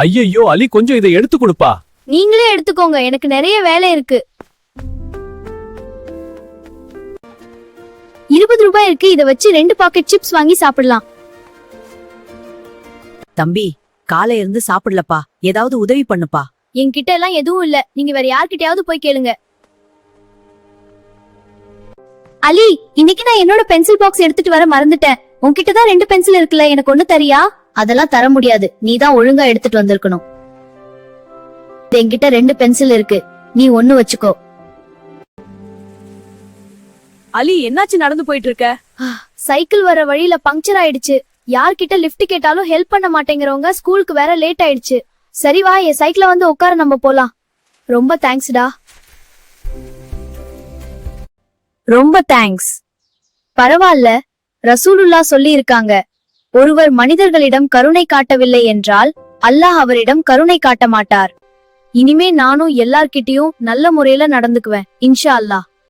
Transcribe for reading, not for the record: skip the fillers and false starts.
ஐயையோ அலி, கொஞ்சம் இதை எடுத்து கொடுப்பா. நீங்களே எடுத்துக்கோங்க, எனக்கு நிறைய வேலை இருக்கு. 20 ரூபாய் இருக்கு, இத வச்சு 2 பாக்கெட் சிப்ஸ் வாங்கி சாப்பிடலாம். தம்பி, காலை இருந்து சாப்பிடலப்பா, ஏதாவது உதவி பண்ணுப்பா. என்கிட்ட எல்லாம் எதுவும் இல்ல, நீங்க வேற யார்கிட்டயாவது போய் கேளுங்க. அலி, இன்னைக்கு நான் என்னோட பென்சில் பாக்ஸ் எடுத்துட்டு வர மறந்துட்டேன். உன்கிட்ட தான் 2 பென்சில் இருக்குல்ல, எனக்கு ஒண்ணு தரியா? அதெல்லாம் தர முடியாது, நீ தான் ஒழுங்கா எடுத்துட்டு வந்திருக்கணும். என்கிட்ட 2 பென்சில் இருக்கு, நீ ஒண்ணு வச்சுக்கோ. அலி, என்னாச்சு நடந்து போயிட்டு இருக்க? சைக்கிள் வர வழியில பங்க்சர் ஆயிடுச்சு. யார்கிட்ட லிஃப்ட் கேட்டாலும் ஹெல்ப் பண்ண மாட்டேங்கிறவங்க, ஸ்கூலுக்கு வேற லேட் ஆயிடுச்சு. சரி வா, என் சைக்கிள வந்து உட்கார, நம்ம போலாம். ரொம்ப தேங்க்ஸ்டா. ரொம்ப தேங்க்ஸ். பரவாயில்ல, ரசூலுல்லா சொல்லி இருக்காங்க, ஒருவர் மனிதர்களிடம் கருணை காட்டவில்லை என்றால் அல்லாஹ் அவரிடம் கருணை காட்ட மாட்டார். இனிமே நானும் எல்லார்கிட்டயும் நல்ல முறையில நடந்துக்குவேன், இன்ஷா அல்லாஹ்.